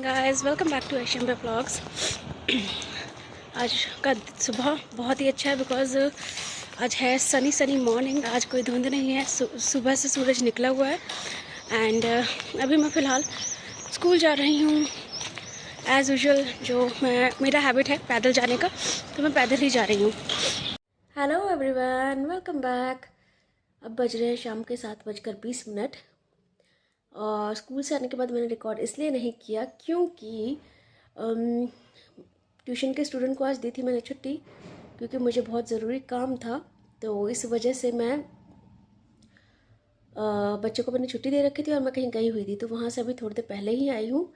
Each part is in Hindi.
Guys, welcome back to Asian vlogs. आज का सुबह बहुत ही अच्छा है बिकॉज़ आज है सनी मॉर्निंग। आज कोई धुंध नहीं है, सुबह से सूरज निकला हुआ है। एंड अभी मैं फ़िलहाल स्कूल जा रही हूँ एज़ यूजुअल। जो मेरा हैबिट है पैदल जाने का, तो मैं पैदल ही जा रही हूँ। Hello everyone, welcome back. अब बज रहे हैं शाम के 7:20। और स्कूल से आने के बाद मैंने रिकॉर्ड इसलिए नहीं किया क्योंकि ट्यूशन के स्टूडेंट को आज दी थी मैंने छुट्टी, क्योंकि मुझे बहुत ज़रूरी काम था। तो इस वजह से मैं बच्चों को मैंने छुट्टी दे रखी थी और मैं कहीं गई हुई थी, तो वहाँ से अभी थोड़ी देर पहले ही आई हूँ।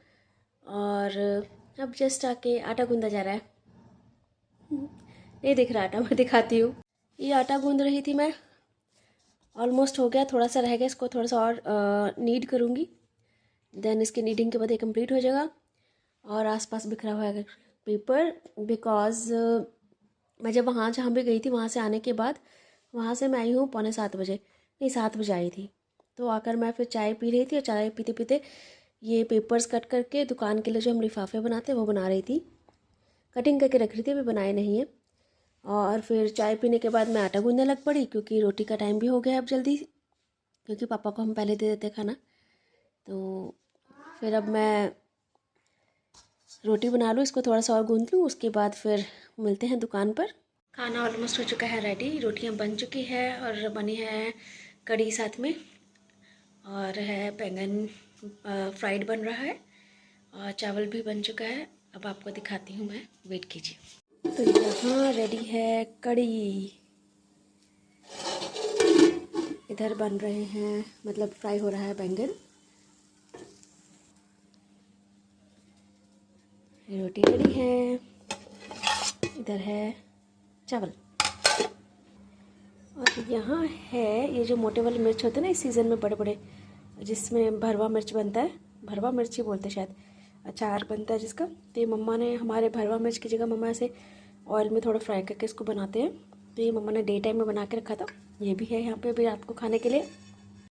और अब जस्ट आके आटा गूंदा जा रहा है। नहीं दिख रहा आटा, मैं दिखाती हूँ। ये आटा गूंद रही थी मैं, ऑलमोस्ट हो गया, थोड़ा सा रह गया, इसको थोड़ा सा और नीड करूँगी। देन इसकी नीडिंग के बाद ये कंप्लीट हो जाएगा। और आसपास बिखरा हुआ है पेपर, बिकॉज़ मैं जब वहाँ जहाँ भी गई थी वहाँ से आने के बाद, वहाँ से मैं आई हूँ 6:45 नहीं 7 बजे आई थी। तो आकर मैं फिर चाय पी रही थी और चाय पीते पीते ये पेपर्स कट करके दुकान के लिए जो हम लिफाफे बनाते हैं वो बना रही थी। कटिंग करके रख रही थी, अभी बनाए नहीं है। और फिर चाय पीने के बाद मैं आटा गूंदने लग पड़ी, क्योंकि रोटी का टाइम भी हो गया अब जल्दी, क्योंकि पापा को हम पहले दे देते खाना। तो फिर अब मैं रोटी बना लूँ, इसको थोड़ा सा और गूंद लूँ, उसके बाद फिर मिलते हैं दुकान पर। खाना ऑलमोस्ट हो चुका है रेडी, रोटियां बन चुकी है और बनी है कढ़ी साथ में, और है बैंगन फ्राइड बन रहा है, और चावल भी बन चुका है। अब आपको दिखाती हूँ मैं, वेट कीजिए। तो यहाँ रेडी है कढ़ी, इधर बन रहे हैं, मतलब फ्राई हो रहा है बैंगन, रोटी रेडी है, इधर है चावल। और यहाँ है ये जो मोटे वाले मिर्च होते हैं ना इस सीज़न में बड़े बड़े, जिसमें भरवा मिर्च बनता है, भरवा मिर्च ही बोलते हैं शायद, अचार बनता है जिसका। तो ये मम्मा ने हमारे भरवा मिर्च की जगह मम्मा से ऑयल में थोड़ा फ्राई करके इसको बनाते हैं। तो ये मम्मा ने डे टाइम में बना के रखा था, ये भी है यहाँ पे अभी रात को खाने के लिए।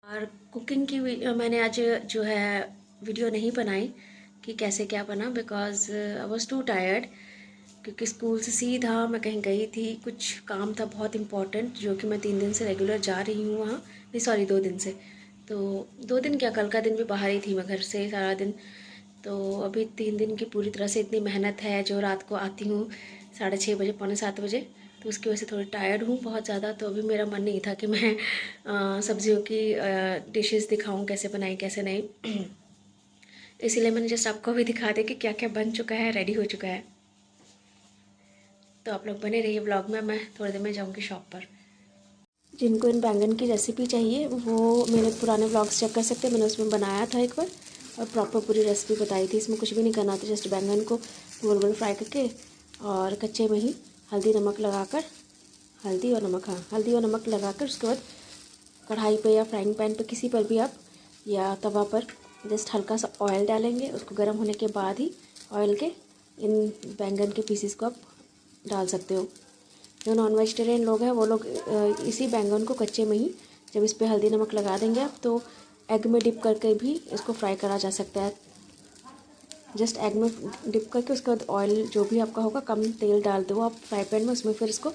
और कुकिंग की मैंने आज जो है वीडियो नहीं बनाई कि कैसे क्या बना, because I was to tired, क्योंकि स्कूल से सीधा मैं कहीं गई थी, कुछ काम था बहुत इम्पोर्टेंट, जो कि मैं 3 दिन से रेगुलर जा रही हूँ वहाँ। नहीं सॉरी, 2 दिन से। तो 2 दिन क्या, कल का दिन भी बाहर ही थी मैं, घर से सारा दिन। तो अभी 3 दिन की पूरी तरह से इतनी मेहनत है, जो रात को आती हूँ 6:30 बजे, 6:45 बजे, तो उसकी वजह से थोड़ी टायर्ड हूँ बहुत ज़्यादा। तो अभी मेरा मन नहीं था कि मैं सब्जियों की डिशेस दिखाऊँ कैसे बनाई कैसे नहीं। इसीलिए मैंने जस्ट आपको भी दिखा दिया कि क्या क्या बन चुका है, रेडी हो चुका है। तो आप लोग बने रहिए ब्लॉग में, मैं थोड़ी देर में जाऊँगी शॉप पर। जिनको इन बैंगन की रेसिपी चाहिए वो मेरे पुराने ब्लॉग्स चेक कर सकते हैं, मैंने उसमें बनाया था एक बार और प्रॉपर पूरी रेसिपी बताई थी। इसमें कुछ भी नहीं करना था, जस्ट बैंगन को गोल गोल फ्राई करके और कच्चे में ही हल्दी नमक लगाकर, हल्दी और नमक, हाँ हल्दी और नमक लगाकर, उसके बाद कढ़ाई पे या फ्राइंग पैन पे किसी पर भी आप, या तवा पर जस्ट हल्का सा ऑयल डालेंगे। उसको गर्म होने के बाद ही ऑयल के इन बैंगन के पीसेस को आप डाल सकते हो। जो नॉन वेजिटेरियन लोग हैं वो लोग इसी बैंगन को कच्चे में ही, जब इस पर हल्दी नमक लगा देंगे आप, तो एग में डिप करके भी इसको फ्राई करा जा सकता है। जस्ट एग में डिप करके उसके बाद ऑयल जो भी आपका होगा, कम तेल डाल दो आप फ्राई पैन में, उसमें फिर इसको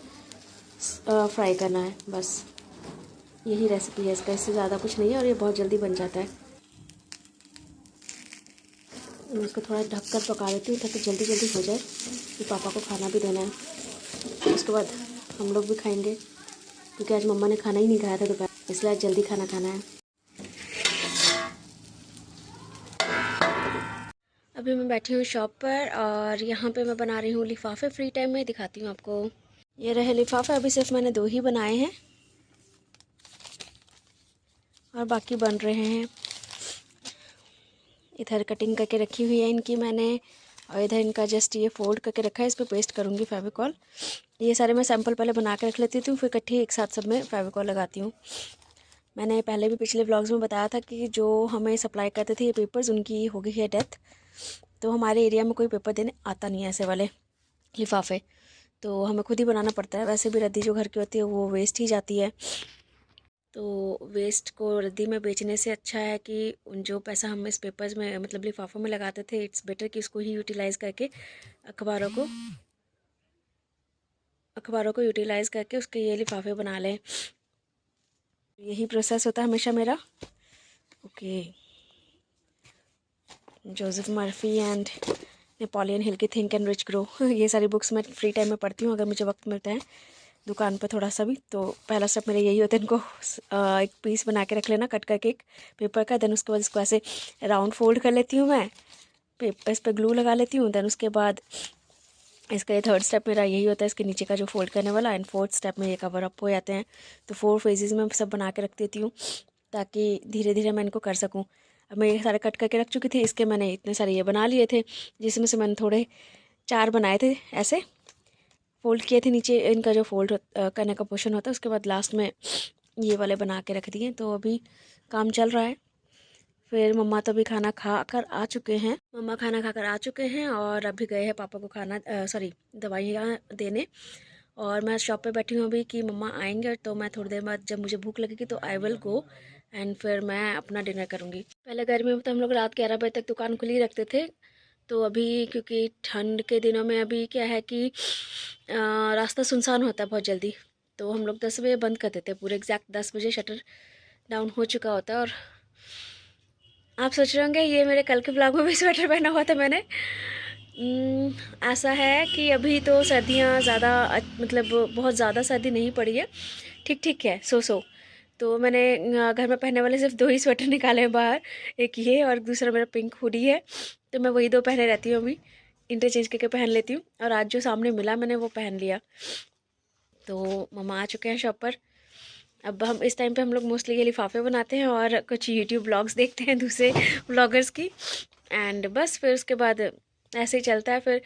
फ्राई करना है, बस यही रेसिपी है इसका, इससे ज़्यादा कुछ नहीं है और ये बहुत जल्दी बन जाता है। मैं इसको थोड़ा ढककर पका देती हूँ ताकि जल्दी जल्दी हो जाए, कि पापा को खाना भी देना है। उसके बाद हम लोग भी खाएंगे, क्योंकि आज मम्मा ने खाना ही नहीं खाया था दोपहर, इसलिए आज जल्दी खाना खाना है। अभी मैं बैठी हूँ शॉप पर और यहाँ पे मैं बना रही हूँ लिफाफे, फ्री टाइम में दिखाती हूँ आपको। ये रहे लिफाफे, अभी सिर्फ मैंने 2 ही बनाए हैं और बाकी बन रहे हैं। इधर कटिंग करके रखी हुई है इनकी मैंने, और इधर इनका जस्ट ये फोल्ड करके रखा है, इस पर पेस्ट करूँगी फेविकॉल। ये सारे मैं सैंपल पहले बना के रख लेती हूँ, फिर इकट्ठी एक साथ सब में फेविकॉल लगाती हूँ। मैंने पहले भी पिछले व्लॉग्स में बताया था कि जो हमें सप्लाई करते थे ये पेपर्स, उनकी हो गई है डेथ। तो हमारे एरिया में कोई पेपर देने आता नहीं है ऐसे वाले लिफाफे, तो हमें खुद ही बनाना पड़ता है। वैसे भी रद्दी जो घर की होती है वो वेस्ट ही जाती है, तो वेस्ट को रद्दी में बेचने से अच्छा है कि जो पैसा हम इस पेपर्स में मतलब लिफाफों में लगाते थे, इट्स बेटर कि उसको ही यूटिलाइज़ करके अखबारों को यूटिलाइज़ करके उसके ये लिफाफे बना लें। यही प्रोसेस होता है हमेशा मेरा। Okay, Joseph Murphy and Napoleon Hill की थिंक एंड रिच ग्रो, ये सारी बुक्स मैं फ्री टाइम में पढ़ती हूँ अगर मुझे वक्त मिलता है दुकान पर थोड़ा सा भी। तो पहला स्टेप मेरा यही होता है, इनको एक पीस बना के रख लेना कट करके एक पेपर का। देन उसके बाद इसको ऐसे राउंड फोल्ड कर लेती हूँ मैं, पेपर इस पर ग्लू लगा लेती हूँ। देन उसके बाद इसका ये थर्ड स्टेप मेरा यही होता है, इसके नीचे का जो फोल्ड करने वाला। एंड फोर्थ स्टेप में ये कवर अप हो जाते हैं। तो 4 फेजेस में सब बना के रख देती हूँ ताकि धीरे धीरे मैं इनको कर सकूँ। अब मैं ये सारे कट करके रख चुकी थी, इसके मैंने इतने सारे ये बना लिए थे, जिसमें से मैंने थोड़े 4 बनाए थे, ऐसे फोल्ड किए थे नीचे इनका जो फोल्ड करने का पोर्शन होता है। उसके बाद लास्ट में ये वाले बना के रख दिए। तो अभी काम चल रहा है। फिर मम्मा तो अभी खाना खा कर आ चुके हैं, और अभी गए हैं पापा को खाना दवाइयाँ देने। और मैं शॉप पे बैठी हूँ अभी कि मम्मा आएंगे, तो मैं थोड़ी देर बाद जब मुझे भूख लगेगी तो आई विल गो एंड फिर मैं अपना डिनर करूँगी। पहले गर्मी में तो हम लोग रात 11 बजे तक दुकान खुली रखते थे। तो अभी क्योंकि ठंड के दिनों में अभी क्या है कि रास्ता सुनसान होता है बहुत जल्दी, तो हम लोग 10 बजे बंद कर देते हैं। पूरे एग्जैक्ट 10 बजे शटर डाउन हो चुका होता है। और आप सोच रहे होंगे ये मेरे कल के ब्लॉग में भी स्वेटर पहना हुआ था मैंने। ऐसा है कि अभी तो सर्दियाँ ज़्यादा मतलब बहुत ज़्यादा सर्दी नहीं पड़ी है, ठीक ठीक है, सो तो मैंने घर में पहनने वाले सिर्फ 2 ही स्वेटर निकाले हैं बाहर, एक ये और दूसरा मेरा पिंक हुडी है। तो मैं वही 2 पहने रहती हूँ, अभी इंटरचेंज करके पहन लेती हूँ। और आज जो सामने मिला मैंने वो पहन लिया। तो मम्मा आ चुके हैं शॉप पर। अब हम इस टाइम पे हम लोग मोस्टली ये लिफाफे बनाते हैं और कुछ यूट्यूब ब्लॉग्स देखते हैं दूसरे ब्लॉगर्स की। एंड बस फिर उसके बाद ऐसे ही चलता है। फिर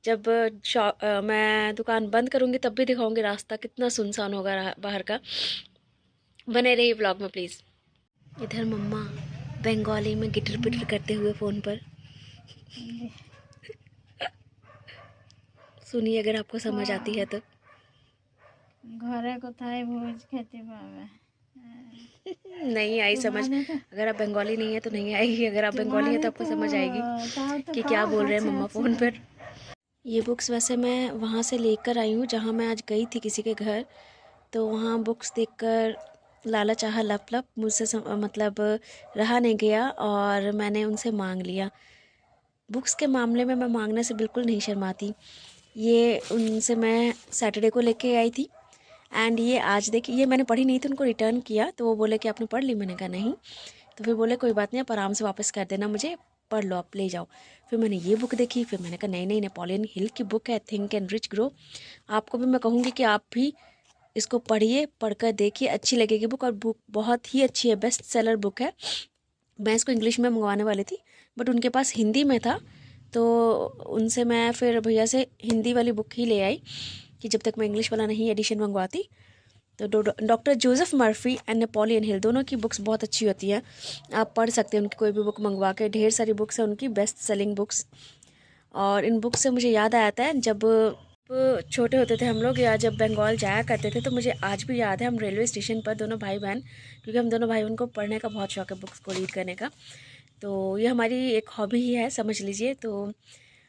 जब मैं दुकान बंद करूँगी तब भी दिखाऊंगी रास्ता कितना सुनसान होगा बाहर का। बने रहिए ब्लॉग में प्लीज़। इधर मम्मा बंगाली में गिटर पिटर करते हुए फ़ोन पर सुनिए अगर आपको समझ आती है तो। घरे কোথায় ভোজ খেতে পাবে नहीं आई समझ। अगर आप बंगाली नहीं है तो नहीं आएगी, अगर आप बंगाली है तो आपको समझ आएगी कि क्या बोल रहे हैं मम्मा फ़ोन पर। ये बुक्स वैसे मैं वहाँ से लेकर आई हूँ जहाँ मैं आज गई थी किसी के घर। तो वहाँ बुक्स देखकर लाला चाहा लप लप, मुझसे मतलब रहा नहीं गया और मैंने उनसे मांग लिया। बुक्स के मामले में मैं मांगने से बिल्कुल नहीं शर्माती। ये उनसे मैं सैटरडे को लेके आई थी एंड ये आज देखिए, ये मैंने पढ़ी नहीं थी, उनको रिटर्न किया तो वो बोले कि आपने पढ़ ली। मैंने कहा नहीं। तो फिर बोले कोई बात नहीं, आप आराम से वापस कर देना, मुझे पढ़ लो, आप ले जाओ। फिर मैंने ये बुक देखी, फिर मैंने कहा नहीं नहीं, नेपोलियन हिल की बुक है, थिंक एंड रिच ग्रो। आपको भी मैं कहूँगी कि आप भी इसको पढ़िए, पढ़कर देखिए, अच्छी लगेगी बुक। और बुक बहुत ही अच्छी है, बेस्ट सेलर बुक है। मैं इसको इंग्लिश में मंगवाने वाली थी बट उनके पास हिंदी में था, तो उनसे मैं फिर भैया से हिंदी वाली बुक ही ले आई कि जब तक मैं इंग्लिश वाला नहीं एडिशन मंगवाती। तो doctor Joseph Murphy and Napoleon Hill दोनों की बुक्स बहुत अच्छी होती हैं, आप पढ़ सकते हैं उनकी कोई भी बुक मंगवा के। ढेर सारी बुक्स हैं उनकी, बेस्ट सेलिंग बुक्स। और इन बुक्स से मुझे याद आता है जब छोटे होते थे हम लोग या जब बंगाल जाया करते थे, तो मुझे आज भी याद है हम रेलवे स्टेशन पर दोनों भाई बहन, क्योंकि हम दोनों भाई बहन को पढ़ने का बहुत शौक है, बुक्स को रीड करने का। तो ये हमारी एक हॉबी ही है समझ लीजिए। तो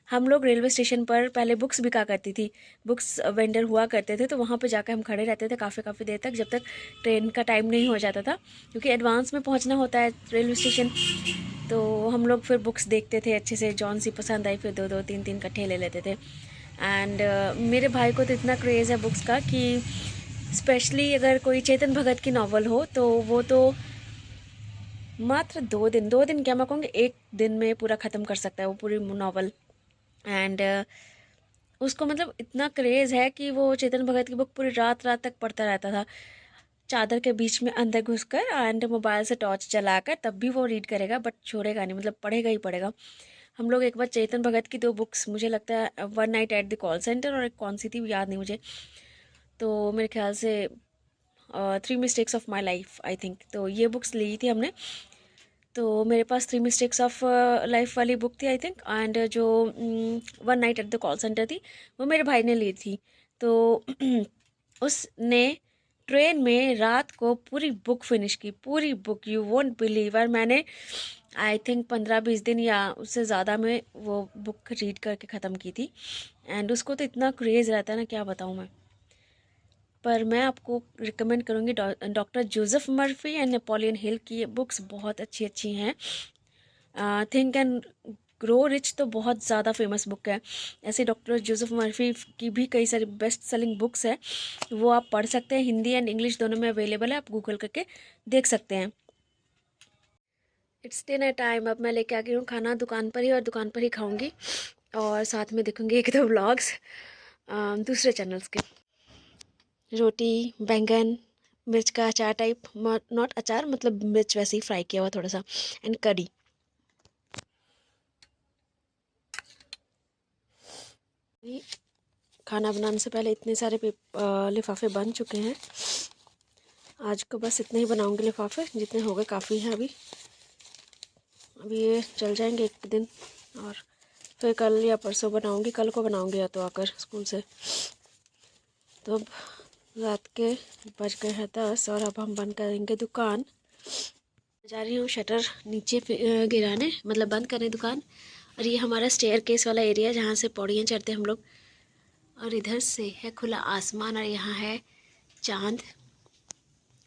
हम लोग रेलवे स्टेशन पर पहले बुक्स बिका करती थी, बुक्स वेंडर हुआ करते थे, तो वहाँ पे जाकर हम खड़े रहते थे काफ़ी देर तक, जब तक ट्रेन का टाइम नहीं हो जाता था, क्योंकि एडवांस में पहुँचना होता है रेलवे स्टेशन। तो हम लोग फिर बुक्स देखते थे अच्छे से, जौन सी पसंद आई फिर 2-2 3-3 इकट्ठे ले लेते थे। एंड मेरे भाई को तो इतना क्रेज़ है बुक्स का कि स्पेशली अगर कोई चेतन भगत की नावल हो तो वो तो मात्र 2 दिन क्या मैं कहूँगी 1 दिन में पूरा ख़त्म कर सकता है वो पूरी नावल। एंड उसको मतलब इतना क्रेज़ है कि वो चेतन भगत की बुक पूरी रात रात तक पढ़ता रहता था, चादर के बीच में अंदर घुसकर एंड मोबाइल से टॉर्च जलाकर, तब भी वो रीड करेगा बट छोड़ेगा नहीं, मतलब पढ़ेगा ही पढ़ेगा। हम लोग एक बार चेतन भगत की 2 बुक्स, मुझे लगता है one night at the call centre और एक कौन सी थी याद नहीं मुझे, तो मेरे ख्याल से 3 mistakes of my life I think, तो ये बुक्स ली थी हमने। तो मेरे पास 3 मिस्टेक्स ऑफ लाइफ वाली बुक थी आई थिंक, एंड जो one night at the call centre थी वो मेरे भाई ने ली थी। तो उसने ट्रेन में रात को पूरी बुक फिनिश की, पूरी बुक, यू वोंट बिलीव। और मैंने आई थिंक 15-20 दिन या उससे ज़्यादा में वो बुक रीड करके ख़त्म की थी। एंड उसको तो इतना क्रेज़ रहता है ना, क्या बताऊँ मैं। पर मैं आपको रिकमेंड करूँगी doctor Joseph Murphy and Napoleon Hill की। ये बुक्स बहुत अच्छी अच्छी हैं। थिंक एंड ग्रो रिच तो बहुत ज़्यादा फेमस बुक है। ऐसे डॉक्टर जोसेफ मर्फी की भी कई सारी बेस्ट सेलिंग बुक्स है, वो आप पढ़ सकते हैं। हिंदी एंड इंग्लिश दोनों में अवेलेबल है, आप गूगल करके देख सकते हैं। It's dinner time. अब मैं लेके आ गई हूँ खाना दुकान पर ही, और दुकान पर ही खाऊंगी, और साथ में देखूंगी एक दो व्लॉग्स दूसरे चैनल्स के। रोटी, बैंगन, मिर्च का अचार टाइप, नॉट अचार मतलब मिर्च वैसे ही फ्राई किया हुआ थोड़ा सा, एंड करी। खाना बनाने से पहले इतने सारे लिफाफे बन चुके हैं। आज को बस इतने ही बनाऊंगी लिफाफे, जितने हो गए काफ़ी हैं। अभी ये चल जाएंगे एक दिन, और फिर कल या परसों बनाऊंगी, कल को बनाऊंगी या तो आकर स्कूल से। तो अब रात के बज गए हैं 10, और अब हम बंद करेंगे दुकान। जा रही हूँ शटर नीचे गिराने, मतलब बंद करने दुकान। और ये हमारा स्टेयर केस वाला एरिया, जहाँ से पौड़ियाँ चढ़ते हम लोग। और इधर से है खुला आसमान, और यहाँ है चांद।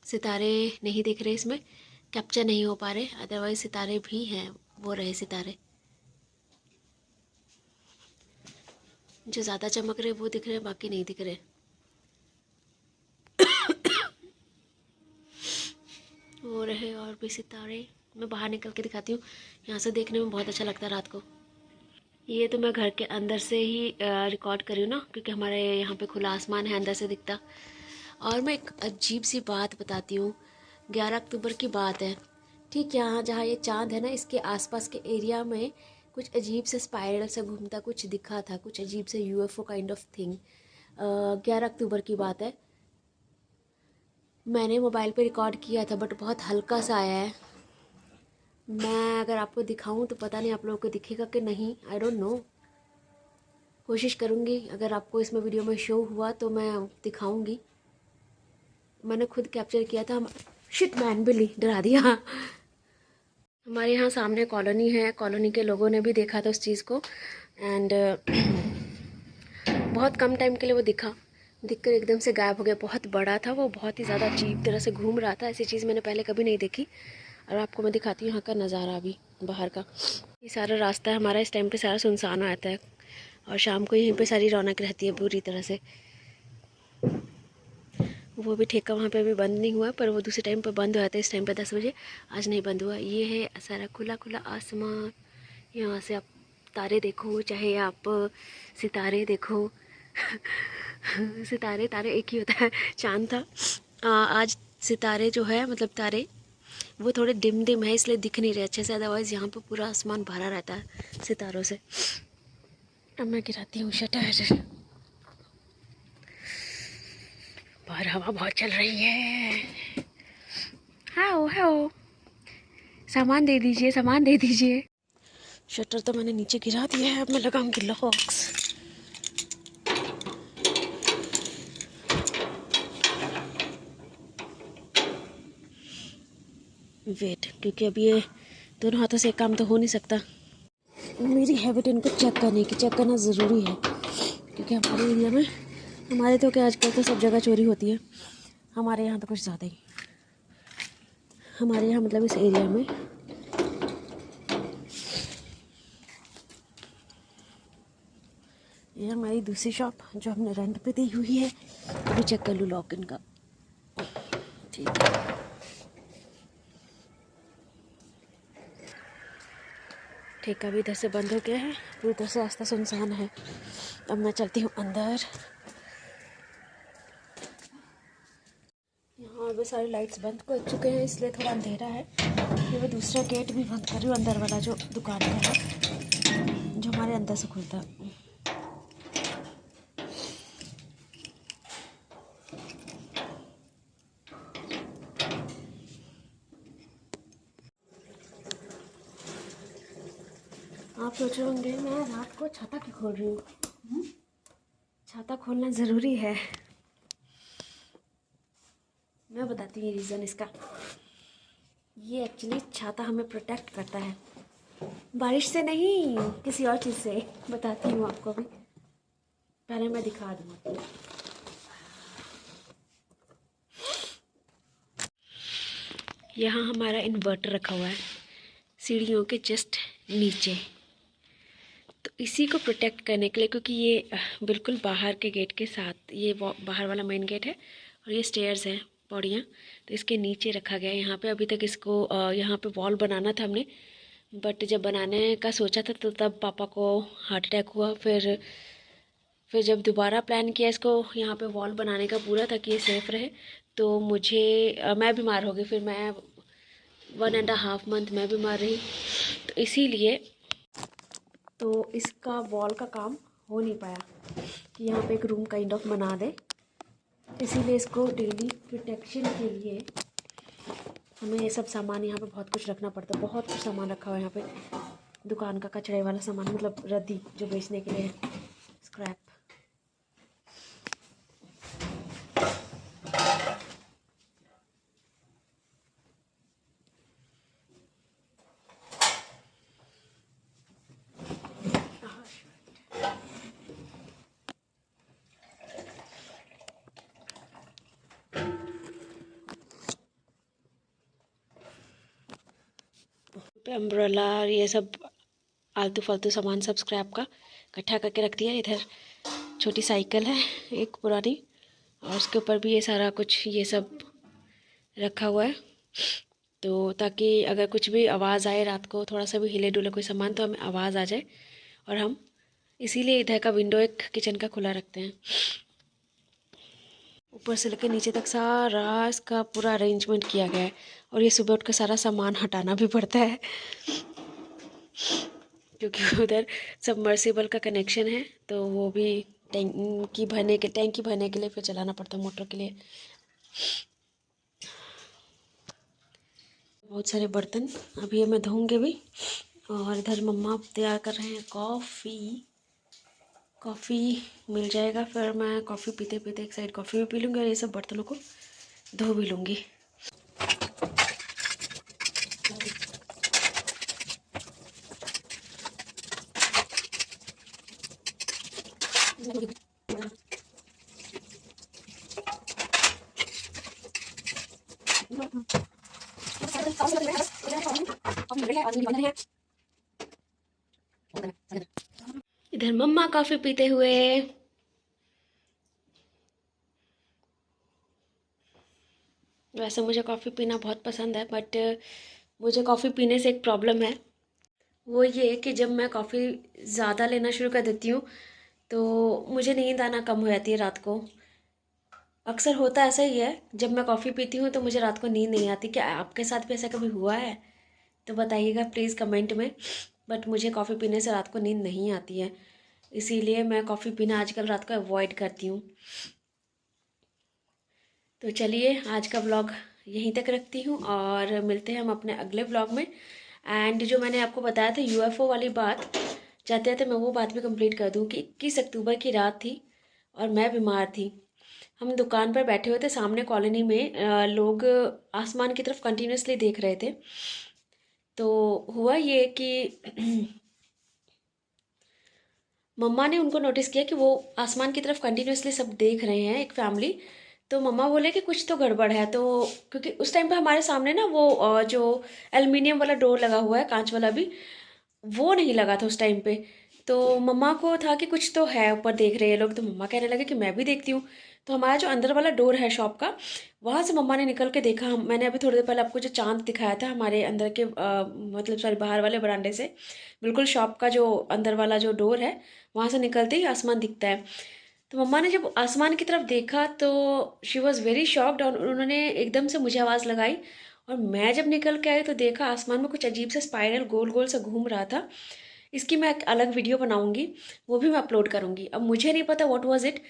सितारे नहीं दिख रहे, इसमें कैप्चर नहीं हो पा रहे, अदरवाइज सितारे भी हैं, वो रहे सितारे जो ज़्यादा चमक रहे वो दिख रहे हैं, बाकी नहीं दिख रहे। वो रहे और भी सितारे। मैं बाहर निकल के दिखाती हूँ, यहाँ से देखने में बहुत अच्छा लगता है रात को। ये तो मैं घर के अंदर से ही रिकॉर्ड करी हूँ ना, क्योंकि हमारे यहाँ पे खुला आसमान है, अंदर से दिखता। और मैं एक अजीब सी बात बताती हूँ। 11 अक्टूबर की बात है, ठीक यहाँ जहाँ ये चांद है ना, इसके आसपास के एरिया में कुछ अजीब से स्पाइरल से घूमता कुछ दिखा था, कुछ अजीब से यूएफओ काइंड ऑफ थिंग। 11 अक्टूबर की बात है। मैंने मोबाइल पे रिकॉर्ड किया था, बट बहुत हल्का सा आया है। मैं अगर आपको दिखाऊं तो पता नहीं आप लोगों को दिखेगा कि नहीं, आई डोंट नो। कोशिश करूँगी, अगर आपको इसमें वीडियो में शो हुआ तो मैं दिखाऊंगी। मैंने खुद कैप्चर किया था। शिट मैन, बिल्ली डरा दिया। हमारे यहाँ सामने कॉलोनी है, कॉलोनी के लोगों ने भी देखा था उस चीज़ को। एंड बहुत कम टाइम के लिए वो दिखकर एकदम से गायब हो गया। बहुत बड़ा था वो, बहुत ही ज़्यादा अजीब तरह से घूम रहा था। ऐसी चीज़ मैंने पहले कभी नहीं देखी। और आपको मैं दिखाती हूँ यहाँ का नज़ारा अभी बाहर का। ये सारा रास्ता है हमारा, इस टाइम पे सारा सुनसान हो जाता है, और शाम को यहीं पे सारी रौनक रहती है पूरी तरह से। वो भी ठेका वहाँ पे अभी बंद नहीं हुआ, पर वो दूसरे टाइम पे बंद हो जाता है, इस टाइम पे 10 बजे। आज नहीं बंद हुआ। ये है सारा खुला खुला आसमान। यहाँ से आप तारे देखो, चाहे आप सितारे देखो। सितारे तारे एक ही होता है। चांद था आज। सितारे जो है मतलब तारे, वो थोड़े डिम डिम है, इसलिए दिख नहीं रहे अच्छे से। अदरवाइज़ यहाँ पे पूरा आसमान भरा रहता है सितारों से। अब मैं गिराती हूँ शटर। बाहर हवा बहुत चल रही है। हाओ हाओ, सामान दे दीजिए, सामान दे दीजिए। शटर तो मैंने नीचे गिरा दिया है, अब मैं लगाऊंगी लॉक्स। वेट, क्योंकि अब ये दोनों हाथों से काम तो हो नहीं सकता। मेरी हैबिट इनको चेक करने की, चेक करना ज़रूरी है, क्योंकि हमारे एरिया में, हमारे तो क्या आजकल तो सब जगह चोरी होती है, हमारे यहाँ तो कुछ ज़्यादा ही। हमारे यहाँ मतलब इस एरिया में ये हमारी दूसरी शॉप जो हमने रेंट पे दी हुई है। अभी चेक कर लूँ लॉक इनका। ठीक है, ठेका भी इधर से बंद हो गया है, पूरी तरह से रास्ता सुनसान है। अब मैं चलती हूँ अंदर। यहाँ और भी सारी लाइट्स बंद कर चुके हैं, इसलिए थोड़ा अंधेरा है। ये मैं दूसरा गेट भी बंद कर रही हूँ, अंदर वाला जो दुकान का है, जो हमारे अंदर से खुलता है। आप सोच रहे होंगे मैं रात को छाता क्यों खोल रही हूँ। छाता खोलना ज़रूरी है। मैं बताती हूँ रीज़न इसका। ये एक्चुअली छाता हमें प्रोटेक्ट करता है, बारिश से नहीं, किसी और चीज़ से। बताती हूँ आपको भी, पहले मैं दिखा दूँ। यहाँ हमारा इन्वर्टर रखा हुआ है सीढ़ियों के जस्ट नीचे, तो इसी को प्रोटेक्ट करने के लिए, क्योंकि ये बिल्कुल बाहर के गेट के साथ, ये बाहर वाला मेन गेट है और ये स्टेयर्स हैं, पौड़ियाँ, तो इसके नीचे रखा गया है। यहाँ पे अभी तक इसको यहाँ पे वॉल बनाना था हमने, बट जब बनाने का सोचा था तो तब पापा को हार्ट अटैक हुआ। फिर जब दोबारा प्लान किया इसको यहाँ पे वॉल बनाने का पूरा, ताकि ये सेफ़ रहे, तो मैं बीमार हो गई। फिर मैं 1.5 मंथ मैं बीमार रही, तो इसीलिए तो इसका वॉल का काम हो नहीं पाया कि यहाँ पे एक रूम काइंड ऑफ बना दे। इसीलिए इसको डेली प्रोटेक्शन के लिए हमें ये सब सामान, यहाँ पे बहुत कुछ रखना पड़ता है। बहुत कुछ सामान रखा हुआ है यहाँ पे, दुकान का कचड़े वाला सामान, मतलब रद्दी जो बेचने के लिए है, स्क्रैप। पे अम्ब्रेला और ये सब आलतू फालतू सामान सब स्क्रैप का इकट्ठा करके रख दिया। इधर छोटी साइकिल है एक पुरानी, और उसके ऊपर भी ये सारा कुछ ये सब रखा हुआ है, तो ताकि अगर कुछ भी आवाज़ आए रात को, थोड़ा सा भी हिले डुले कोई सामान, तो हमें आवाज़ आ जाए। और हम इसीलिए इधर का विंडो एक किचन का खुला रखते हैं। ऊपर से लेकर नीचे तक सारा इसका पूरा अरेंजमेंट किया गया है, और ये सुबह उठ कर सारा सामान हटाना भी पड़ता है क्योंकि उधर सबमर्सिबल का कनेक्शन है, तो वो भी टैंकी भरने के लिए फिर चलाना पड़ता है मोटर के लिए। बहुत सारे बर्तन अभी ये मैं धोऊंगी भी। और इधर मम्मा तैयार कर रहे हैं कॉफ़ी मिल जाएगा, फिर मैं कॉफ़ी पीते पीते एक साइड कॉफ़ी भी पी लूँगी और ये सब बर्तनों को धो भी लूँगी। इधर मम्मा कॉफ़ी पीते हुए। वैसे मुझे कॉफ़ी पीना बहुत पसंद है, बट मुझे कॉफ़ी पीने से एक प्रॉब्लम है, वो ये कि जब मैं कॉफ़ी ज़्यादा लेना शुरू कर देती हूँ तो मुझे नींद आना कम हो जाती है रात को। अक्सर होता ऐसा ही है, जब मैं कॉफ़ी पीती हूँ तो मुझे रात को नींद नहीं आती। क्या आपके साथ भी ऐसा कभी हुआ है? तो बताइएगा प्लीज़ कमेंट में। बट मुझे कॉफ़ी पीने से रात को नींद नहीं आती है, इसीलिए मैं कॉफ़ी पीना आजकल रात को अवॉइड करती हूँ। तो चलिए आज का व्लॉग यहीं तक रखती हूँ, और मिलते हैं हम अपने अगले व्लॉग में। एंड जो मैंने आपको बताया था यूएफओ वाली बात, चाहते थे मैं वो बात भी कंप्लीट कर दूँ कि 21 अक्टूबर की रात थी और मैं बीमार थी। हम दुकान पर बैठे हुए थे, सामने कॉलोनी में लोग आसमान की तरफ कंटिन्यूसली देख रहे थे। तो हुआ ये कि मम्मा ने उनको नोटिस किया कि वो आसमान की तरफ कंटिन्यूसली सब देख रहे हैं, एक फैमिली। तो मम्मा बोले कि कुछ तो गड़बड़ है। तो क्योंकि उस टाइम पे हमारे सामने ना वो जो एल्युमिनियम वाला डोर लगा हुआ है, कांच वाला भी, वो नहीं लगा था उस टाइम पे। तो मम्मा को था कि कुछ तो है, ऊपर देख रहे हैं लोग, तो मम्मा कहने लगे कि मैं भी देखती हूँ। तो हमारा जो अंदर वाला डोर है शॉप का, वहाँ से मम्मा ने निकल के देखा। मैंने अभी थोड़ी देर पहले आपको जो चांद दिखाया था हमारे अंदर के मतलब सॉरी बाहर वाले बरामदे से, बिल्कुल शॉप का जो अंदर वाला जो डोर है, वहाँ से निकलते ही आसमान दिखता है। तो मम्मा ने जब आसमान की तरफ देखा तो शी वॉज़ वेरी शॉक्ड, और उन्होंने एकदम से मुझे आवाज़ लगाई। और मैं जब निकल के आई तो देखा आसमान में कुछ अजीब सा स्पाइरल गोल गोल सा घूम रहा था। इसकी मैं एक अलग वीडियो बनाऊंगी, वो भी मैं अपलोड करूंगी। अब मुझे नहीं पता व्हाट वाज इट,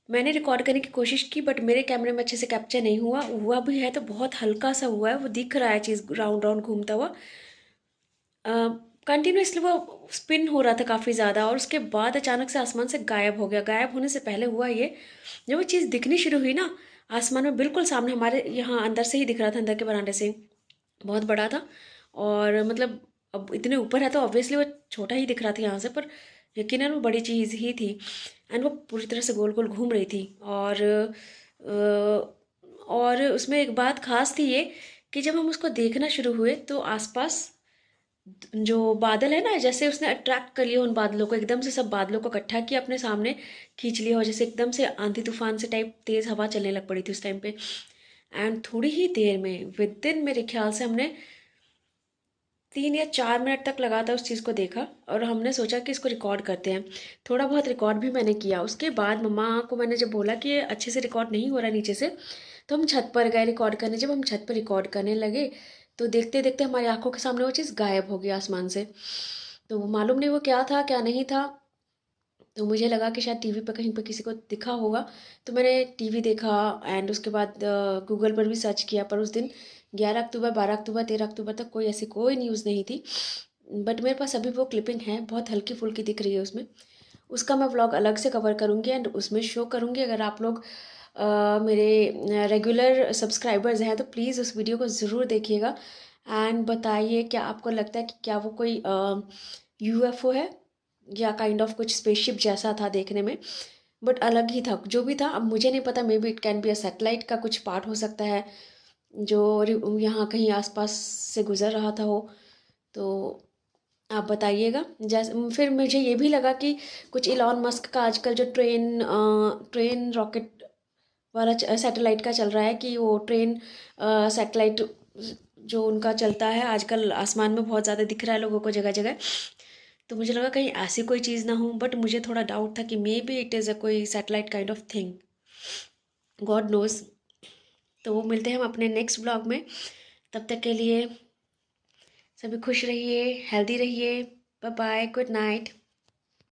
मैंने रिकॉर्ड करने की कोशिश की बट मेरे कैमरे में अच्छे से कैप्चर नहीं हुआ। हुआ भी है तो बहुत हल्का सा हुआ है, वो दिख रहा है चीज़ राउंड राउंड घूमता हुआ। कंटिन्यूसली वो स्पिन हो रहा था काफ़ी ज़्यादा, और उसके बाद अचानक से आसमान से गायब हो गया। गायब होने से पहले हुआ ये, जब वो चीज़ दिखनी शुरू हुई ना, आसमान में बिल्कुल सामने हमारे यहाँ अंदर से ही दिख रहा था, अंदर के बरामदे से। बहुत बड़ा था और मतलब अब इतने ऊपर है तो ऑब्वियसली वो छोटा ही दिख रहा था यहाँ से, पर यकीनन वो बड़ी चीज़ ही थी। एंड वो पूरी तरह से गोल गोल घूम रही थी। और उसमें एक बात खास थी ये कि जब हम उसको देखना शुरू हुए तो आसपास जो बादल है ना, जैसे उसने अट्रैक्ट कर लिया उन बादलों को, एकदम से सब बादलों को इकट्ठा किया अपने सामने खींच लिया, और जैसे एकदम से आंधी तूफान से टाइप तेज़ हवा चलने लग पड़ी थी उस टाइम पे। एंड थोड़ी ही देर में, विद इन मेरे ख्याल से हमने 3 या 4 मिनट तक लगातार उस चीज़ को देखा, और हमने सोचा कि इसको रिकॉर्ड करते हैं। थोड़ा बहुत रिकॉर्ड भी मैंने किया। उसके बाद मम्मा को मैंने जब बोला कि ये अच्छे से रिकॉर्ड नहीं हो रहा नीचे से, तो हम छत पर गए रिकॉर्ड करने। जब हम छत पर रिकॉर्ड करने लगे तो देखते देखते हमारी आंखों के सामने वो चीज़ गायब हो गई आसमान से। तो वो मालूम नहीं वो क्या था क्या नहीं था। तो मुझे लगा कि शायद टीवी पर कहीं पर किसी को दिखा होगा, तो मैंने टीवी देखा एंड उसके बाद गूगल पर भी सर्च किया, पर उस दिन 11 अक्टूबर, 12 अक्टूबर, 13 अक्टूबर तक कोई ऐसी कोई न्यूज़ नहीं थी। बट मेरे पास अभी वो क्लिपिंग है, बहुत हल्की फुल्की दिख रही है उसमें। उसका मैं व्लॉग अलग से कवर करूँगी एंड उसमें शो करूँगी। अगर आप लोग मेरे रेगुलर सब्सक्राइबर्स हैं तो प्लीज़ उस वीडियो को ज़रूर देखिएगा एंड बताइए क्या आपको लगता है कि क्या वो कोई यूएफओ है या काइंड ऑफ कुछ स्पेसशिप जैसा था देखने में। बट अलग ही था जो भी था। अब मुझे नहीं पता, may be it can be a satellite का कुछ पार्ट हो सकता है जो यहाँ कहीं आसपास से गुजर रहा था हो। तो आप बताइएगा। जैसे फिर मुझे ये भी लगा कि कुछ इलॉन मस्क का आजकल जो ट्रेन रॉकेट वाला सैटेलाइट का चल रहा है, कि वो ट्रेन सैटेलाइट जो उनका चलता है आजकल आसमान में बहुत ज़्यादा दिख रहा है लोगों को जगह जगह। तो मुझे लगा कहीं ऐसी कोई चीज़ ना हो, बट मुझे थोड़ा डाउट था कि maybe it is a कोई satellite kind of thing, God knows. तो वो मिलते हैं हम अपने नेक्स्ट ब्लॉग में। तब तक के लिए सभी खुश रहिए, हेल्दी रहिए। Bye bye, good night.